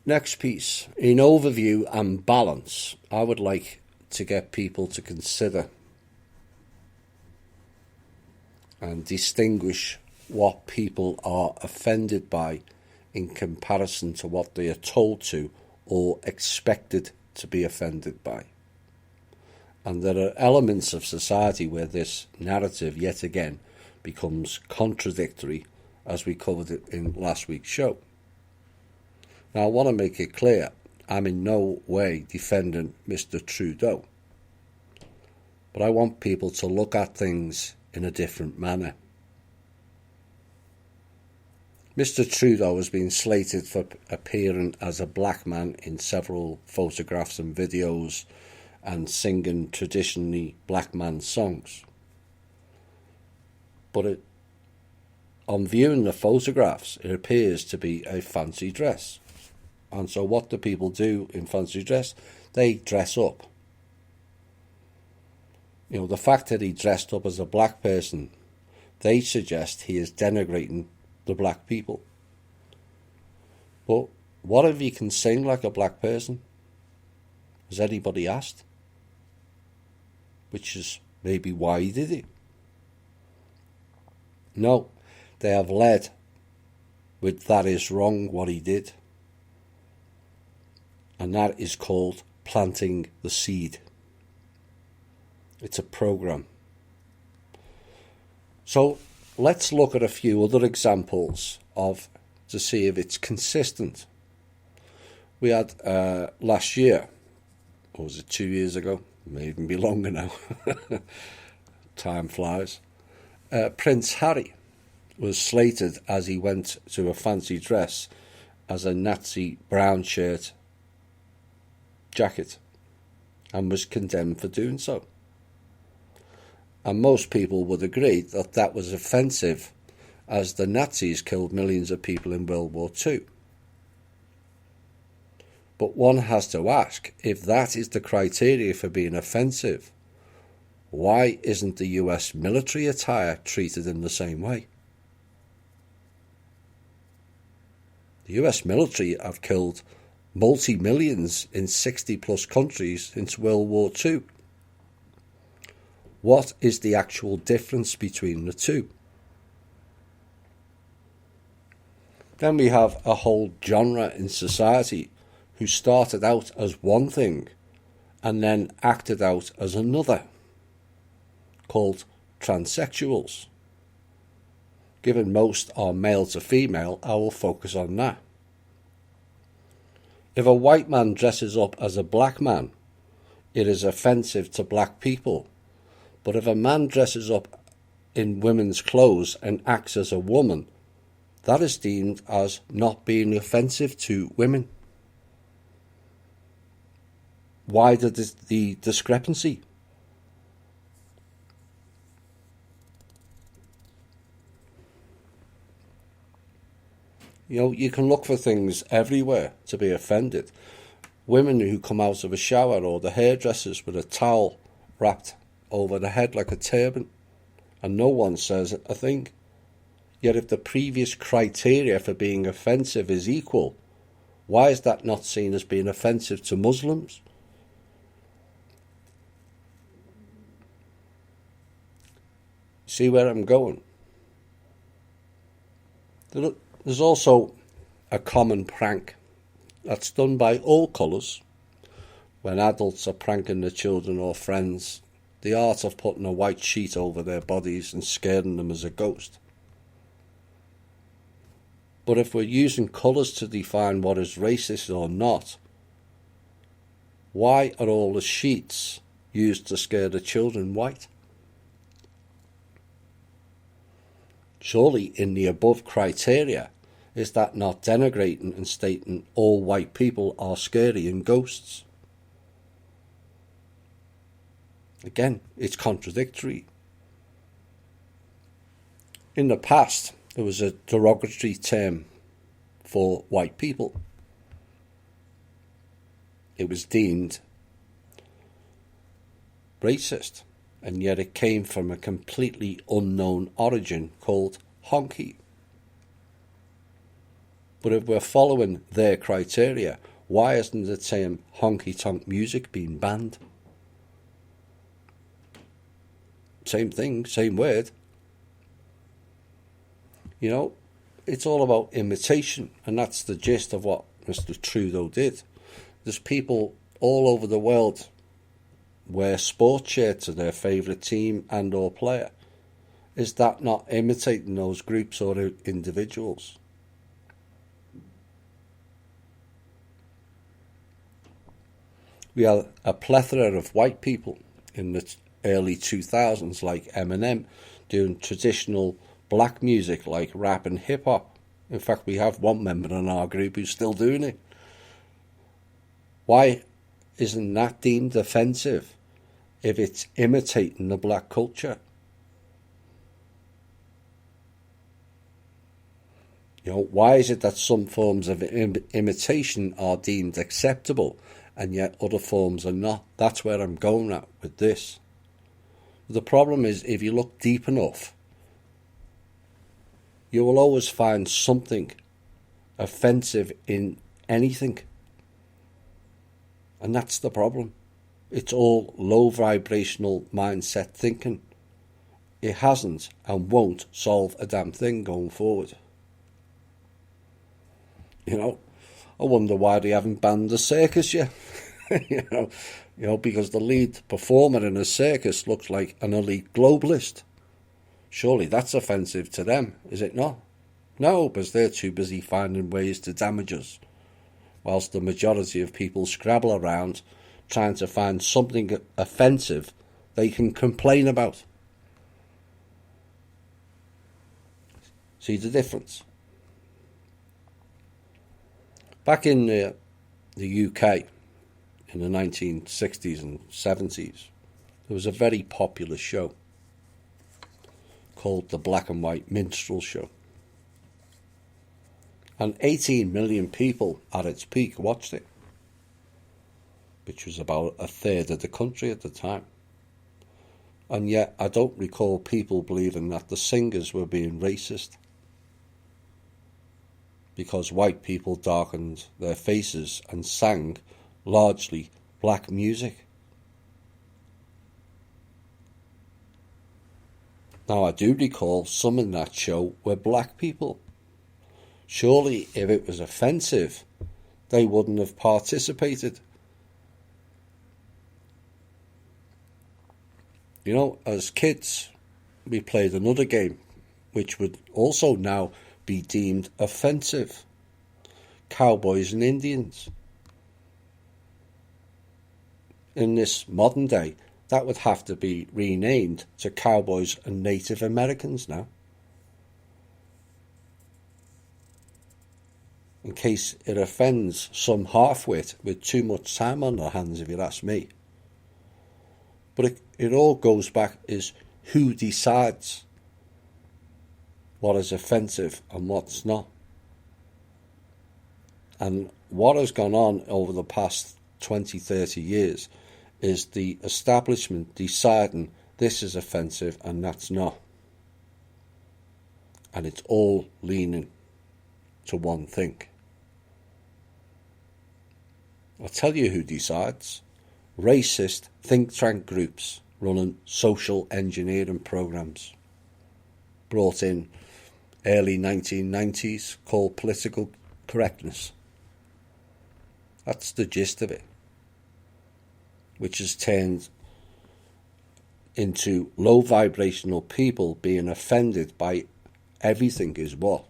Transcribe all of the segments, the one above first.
Next piece. In overview and balance, I would like to get people to consider and distinguish what people are offended by in comparison to what they are told to or expected to be offended by. And there are elements of society where this narrative, yet again, becomes contradictory, as we covered it in last week's show. Now, I want to make it clear, I'm in no way defending Mr. Trudeau, but I want people to look at things in a different manner. Mr. Trudeau has been slated for appearing as a black man in several photographs and videos and singing traditionally black man songs. But on viewing the photographs, it appears to be a fancy dress. And so what do people do in fancy dress? They dress up. You know, the fact that he dressed up as a black person, they suggest he is denigrating the black people. But what if he can sing like a black person? Has anybody asked? Which is maybe why he did it. No, they have led with that is wrong what he did. And that is called planting the seed. It's a program. So let's look at a few other examples to see if it's consistent. We had last year, or was it 2 years ago? It may even be longer now. Time flies. Prince Harry was slated as he went to a fancy dress as a Nazi brown shirt jacket and was condemned for doing so. And most people would agree that that was offensive, as the Nazis killed millions of people in World War II. But one has to ask, if that is the criteria for being offensive, why isn't the US military attire treated in the same way? The US military have killed multi-millions in 60-plus countries since World War II. What is the actual difference between the two? Then we have a whole genre in society who started out as one thing and then acted out as another, called transsexuals. Given most are male to female, I will focus on that. If a white man dresses up as a black man, it is offensive to black people. But if a man dresses up in women's clothes and acts as a woman, that is deemed as not being offensive to women. Why the discrepancy? You know, you can look for things everywhere to be offended. Women who come out of a shower, or the hairdressers with a towel wrapped over the head like a turban, and no one says a thing. Yet if the previous criteria for being offensive is equal, why is that not seen as being offensive to Muslims? See where I'm going? There's also a common prank that's done by all colours when adults are pranking their children or friends, the art of putting a white sheet over their bodies and scaring them as a ghost. But if we're using colours to define what is racist or not, why are all the sheets used to scare the children white? Surely in the above criteria, is that not denigrating and stating all white people are scary and ghosts? Again, it's contradictory. In the past, there was a derogatory term for white people. It was deemed racist, and yet it came from a completely unknown origin called honky. But if we're following their criteria, why isn't the term honky-tonk music being banned? Same thing, same word. You know, it's all about imitation, and that's the gist of what Mr. Trudeau did. There's people all over the world wear sports shirts of their favourite team and or player. Is that not imitating those groups or individuals? We had a plethora of white people in the early 2000s, like Eminem, doing traditional black music like rap and hip-hop. In fact, we have one member in our group who's still doing it. Why isn't that deemed offensive if it's imitating the black culture? You know, why is it that some forms of imitation are deemed acceptable and yet other forms are not? That's where I'm going at with this. The problem is, if you look deep enough, you will always find something offensive in anything. And that's the problem. It's all low vibrational mindset thinking. It hasn't and won't solve a damn thing going forward. You know, I wonder why they haven't banned the circus yet. you know, because the lead performer in a circus looks like an elite globalist. Surely that's offensive to them, is it not? No, because they're too busy finding ways to damage us, whilst the majority of people scrabble around trying to find something offensive they can complain about. See the difference? Back in the UK, in the 1960s and 70s, there was a very popular show called the Black and White Minstrel Show. And 18 million people at its peak watched it, which was about a third of the country at the time. And yet I don't recall people believing that the singers were being racist, because white people darkened their faces and sang largely black music. Now, I do recall some in that show were black people. Surely, if it was offensive, they wouldn't have participated. You know, as kids, we played another game, which would also now be deemed offensive. Cowboys and Indians. In this modern day, that would have to be renamed to Cowboys and Native Americans now, in case it offends some half-wit with too much time on their hands, if you ask me. But it all goes back is who decides what is offensive and what's not. And what has gone on over the past 20, 30 years is the establishment deciding this is offensive and that's not. And it's all leaning to one thing. I'll tell you who decides. Racist think tank groups running social engineering programs, brought in early 1990s, called political correctness. That's the gist of it, which has turned into low vibrational people being offended by everything is what.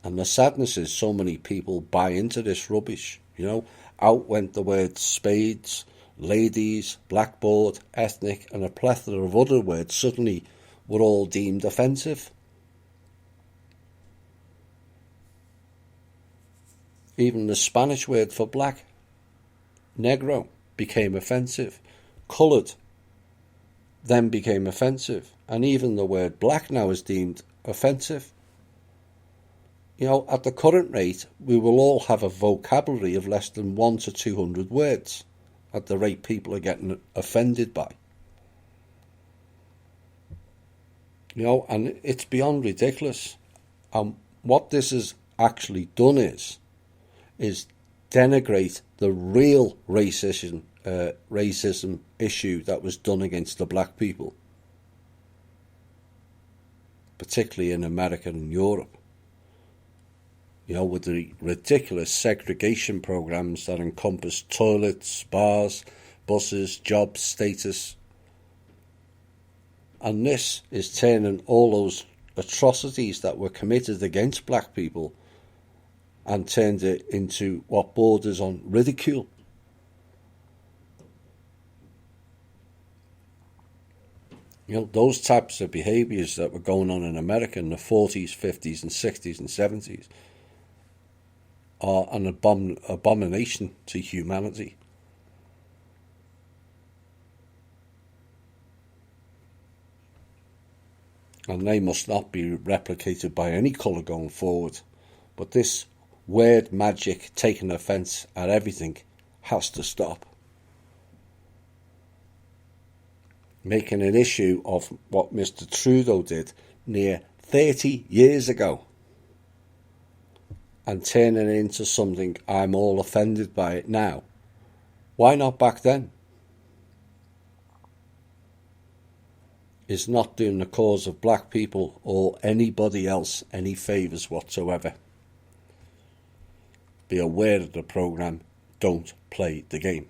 And the sadness is so many people buy into this rubbish. You know, out went the words spades, ladies, blackboard, ethnic, and a plethora of other words suddenly were all deemed offensive. Even the Spanish word for black, negro, became offensive. Coloured then became offensive. And even the word black now is deemed offensive. You know, at the current rate, we will all have a vocabulary of less than 100 to 200 words at the rate people are getting offended by. You know, and it's beyond ridiculous. what this has actually done is denigrate the real racism issue that was done against the black people, particularly in America and Europe. You know, with the ridiculous segregation programs that encompass toilets, bars, buses, job status. And this is turning all those atrocities that were committed against black people and turned it into what borders on ridicule. You know, those types of behaviours that were going on in America in the 40s, 50s and 60s and 70s are an abomination to humanity. And they must not be replicated by any colour going forward. But this word magic, taking offence at everything, has to stop. Making an issue of what Mr. Trudeau did near 30 years ago and turning it into something I'm all offended by it now. Why not back then? Is not doing the cause of black people or anybody else any favours whatsoever. Be aware of the programme. Don't play the game.